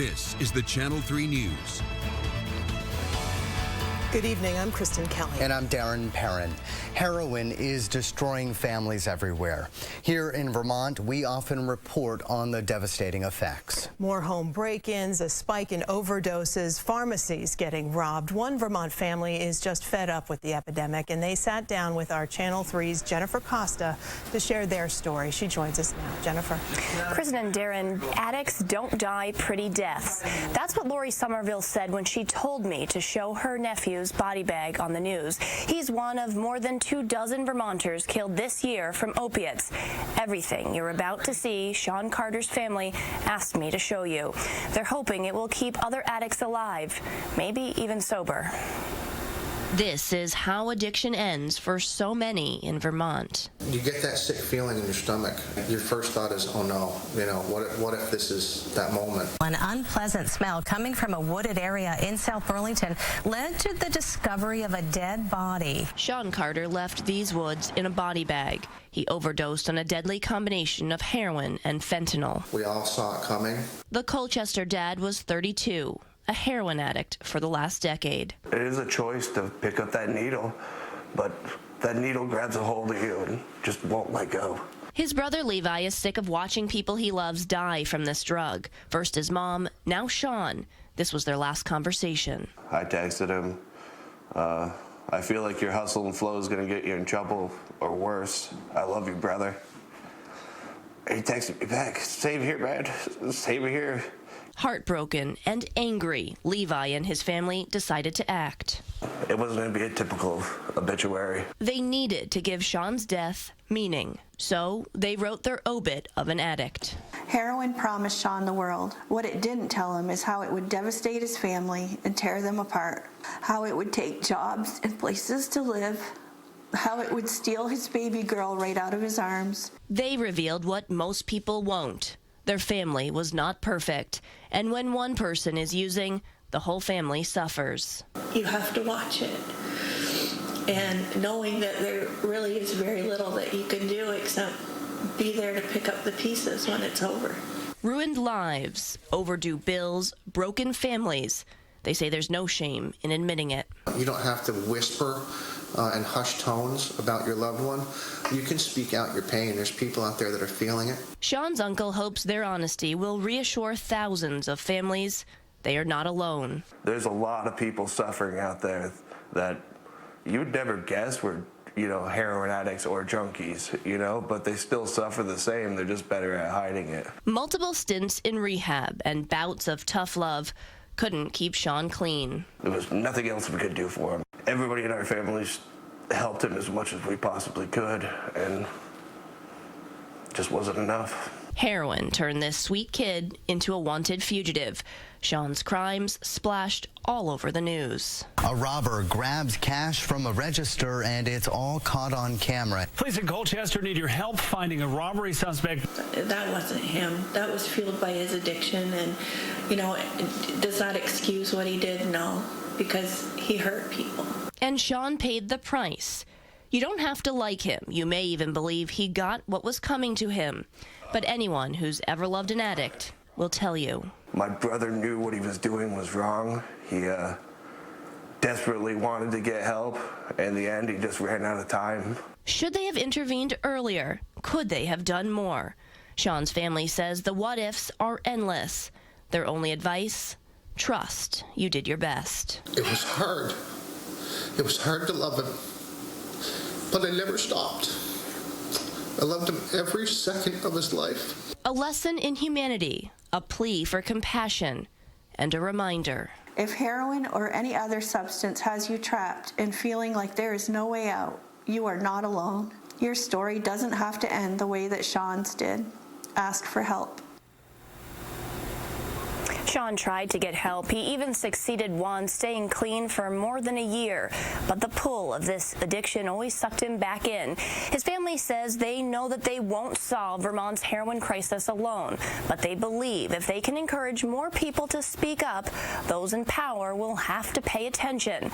This is the Channel 3 News. Good evening, I'm Kristen Kelly. And I'm Darren Perrin. Heroin is destroying families everywhere. Here in Vermont, we often report on the devastating effects. More home break-ins, a spike in overdoses, pharmacies getting robbed. One Vermont family is just fed up with the epidemic, and they sat down with our Channel 3's Jennifer Costa to share their story. She joins us now. Jennifer. Kristen and Darren, addicts don't die pretty deaths. That's what Lori Somerville said when she told me to show her nephew body bag on the news. He's one of more than 24 Vermonters killed this year from opiates. Everything you're about to see, Sean Carter's family asked me to show you. They're hoping it will keep other addicts alive, maybe even sober. This is how addiction ends for so many in Vermont. You get that sick feeling in your stomach. Your first thought is, oh no, what if this is that moment? An unpleasant smell coming from a wooded area in South Burlington led to the discovery of a dead body. Sean Carter left these woods in a body bag. He overdosed on a deadly combination of heroin and fentanyl. We all saw it coming. The Colchester dad was 32. A heroin addict for the last decade. It is a choice to pick up that needle, but that needle grabs a hold of you and just won't let go. His brother Levi is sick of watching people he loves die from this drug. First his mom, now Sean. This was their last conversation. I texted him, I feel like your hustle and flow is going to get you in trouble or worse. I love you, brother. He texted me back, same here, man, same here. Heartbroken and angry, Levi and his family decided to act. It wasn't going to be a typical obituary. They needed to give Sean's death meaning, so they wrote their obit of an addict. Heroin promised Sean the world. What it didn't tell him is how it would devastate his family and tear them apart, how it would take jobs and places to live, how it would steal his baby girl right out of his arms. They revealed what most people won't. Their family was not perfect, and when one person is using, the whole family suffers. You have to watch it, and knowing that there really is very little that you can do except be there to pick up the pieces when it's over. Ruined lives, overdue bills, broken families. They say there's no shame in admitting it. You don't have to whisper in hushed tones about your loved one. You can speak out your pain. There's people out there that are feeling it. Sean's uncle hopes their honesty will reassure thousands of families they are not alone. There's a lot of people suffering out there that you'd never guess were, heroin addicts or junkies, but they still suffer the same. They're just better at hiding it. Multiple stints in rehab and bouts of tough love couldn't keep Sean clean. There was nothing else we could do for him. Everybody in our families helped him as much as we possibly could, and just wasn't enough. Heroin turned this sweet kid into a wanted fugitive. Sean's crimes splashed all over the news. A robber grabs cash from a register, and it's all caught on camera. Police in Colchester need your help finding a robbery suspect. That wasn't him. That was fueled by his addiction, and, does that excuse what he did? No, because he hurt people. And Sean paid the price. You don't have to like him. You may even believe he got what was coming to him. But anyone who's ever loved an addict will tell you. My brother knew what he was doing was wrong. He desperately wanted to get help. In the end, he just ran out of time. Should they have intervened earlier? Could they have done more? Sean's family says the what-ifs are endless. Their only advice, trust you did your best. It was hard. It was hard to love him, but I never stopped. I loved him every second of his life. A lesson in humanity, a plea for compassion, and a reminder. If heroin or any other substance has you trapped and feeling like there is no way out, you are not alone. Your story doesn't have to end the way that Sean's did. Ask for help. Sean tried to get help. He even succeeded once, staying clean for more than a year. But the pull of this addiction always sucked him back in. His family says they know that they won't solve Vermont's heroin crisis alone, but they believe if they can encourage more people to speak up, those in power will have to pay attention.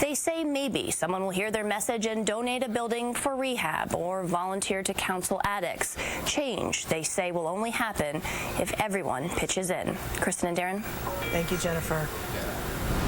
They say maybe someone will hear their message and donate a building for rehab or volunteer to counsel addicts. Change, they say, will only happen if everyone pitches in. Kristen Allison and Darren. Thank you, Jennifer.